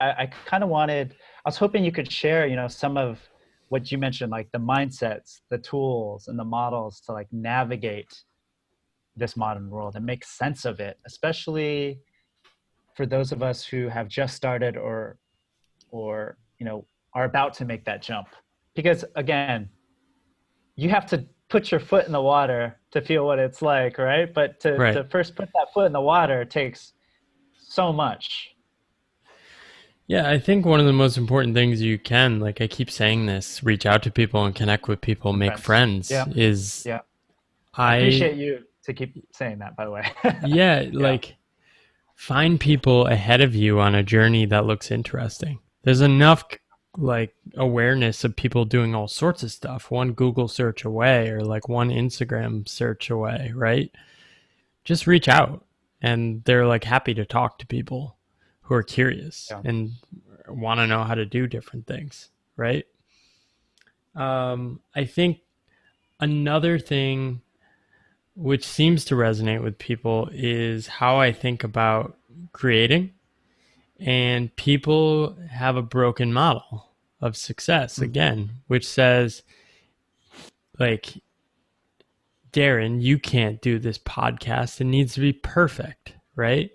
I kind of wanted, I was hoping you could share, some of what you mentioned, like the mindsets, the tools and the models to like navigate this modern world and make sense of it, especially for those of us who have just started or are about to make that jump. Because again, you have to put your foot in the water to feel what it's like, right? But to Right. first put that foot in the water takes so much. Yeah, I think one of the most important things you can, like I keep saying this, reach out to people and connect with people, make Friends. friends Yeah. is Yeah. I I appreciate you to keep saying that, by the way. yeah, Yeah. like find people ahead of you on a journey that looks interesting. There's enough like awareness of people doing all sorts of stuff, one Google search away or like one Instagram search away, right? Just reach out and they're like happy to talk to people who are curious Yeah. and want to know how to do different things, right? I think another thing which seems to resonate with people is how I think about creating. And people have a broken model of success Mm. again, which says, like, Darren, you can't do this podcast. It needs to be perfect, right?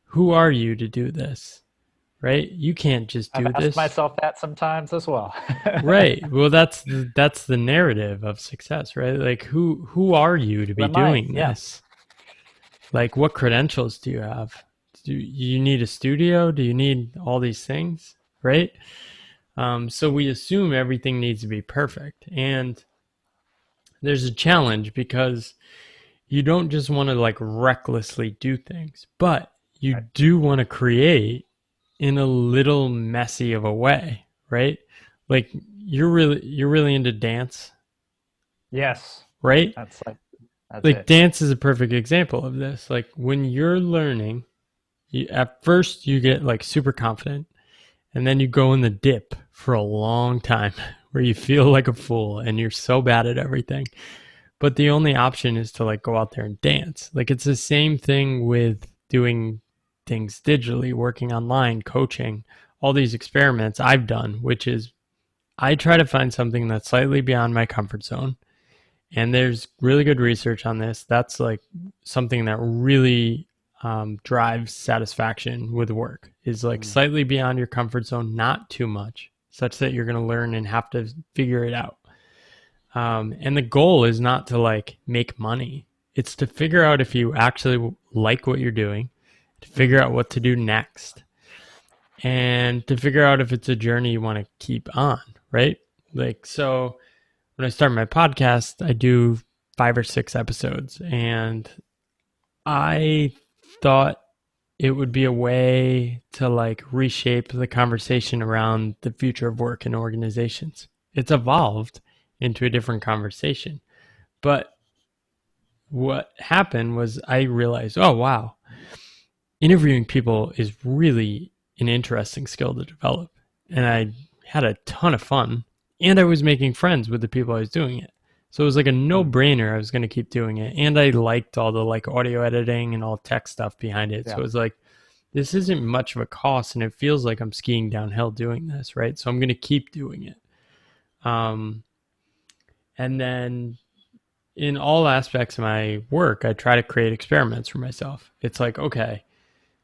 Who are you to do this, right? You can't just I've do asked this. myself that sometimes as well. Right. Well, that's the narrative of success, right? Like who are you to Who be am I? doing Yeah. this? Like what credentials do you have? Do you need a studio? Do you need all these things? Right? So we assume everything needs to be perfect. And there's a challenge because you don't just want to like recklessly do things, but you Right. do want to create in a little messy of a way, right? Like you're really into dance, Yes. right? That's Like it. dance is a perfect example of this. Like when you're learning, at first you get like super confident and then you go in the dip for a long time where you feel like a fool and you're so bad at everything. But the only option is to like go out there and dance. Like it's the same thing with doing things digitally, working online, coaching, all these experiments I've done, which is I try to find something that's slightly beyond my comfort zone. And there's really good research on this. That's like something that really drives satisfaction with work is like Mm. slightly beyond your comfort zone, not too much, such that you're going to learn and have to figure it out. And the goal is not to like make money. It's to figure out if you actually like what you're doing, to figure Mm. out what to do next, and to figure out if it's a journey you want to keep on, right? Like, so when I start my podcast, I do 5 or 6 episodes, and I thought it would be a way to like reshape the conversation around the future of work in organizations. It's evolved into a different conversation. But what happened was I realized, oh, wow, interviewing people is really an interesting skill to develop. And I had a ton of fun and I was making friends with the people I was doing it. So it was like a no Mm. brainer. I was going to keep doing it. And I liked all the like audio editing and all tech stuff behind it. So Yeah. it was like, this isn't much of a cost and it feels like I'm skiing downhill doing this, right? So I'm going to keep doing it. Um, and then in all aspects of my work, I try to create experiments for myself. It's like, okay,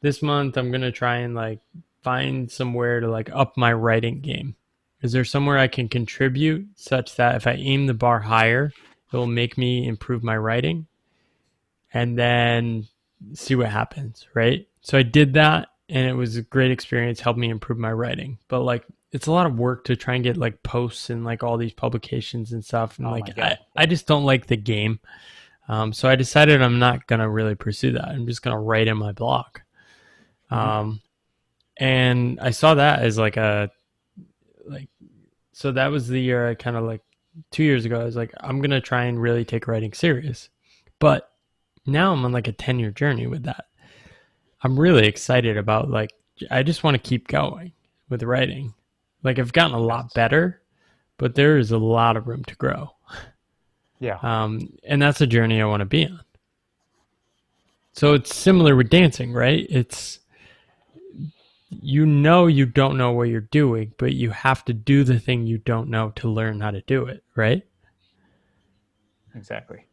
this month I'm gonna try and like find somewhere to like up my writing game. Is there somewhere I can contribute such that if I aim the bar higher, it will make me improve my writing? And then see what happens, right? So I did that and it was a great experience, helped me improve my writing. But like it's a lot of work to try and get like posts and like all these publications and stuff. And Oh like my I, God. I Yeah. just don't like the game. So I decided I'm not gonna really pursue that. I'm just gonna write in my blog. Hmm. Um, and I saw that as like a like so that was the year I kind of like 2 years ago I was like I'm gonna try and really take writing serious. But now I'm on like a 10-year journey with that. I'm really excited about like I just want to keep going with writing. Like I've gotten a lot Yes. better, but there is a lot of room to grow. Yeah. And that's a journey I want to be on. So it's similar with dancing, right? It's you know you don't know what you're doing, but you have to do the thing you don't know to learn how to do it, right? Exactly.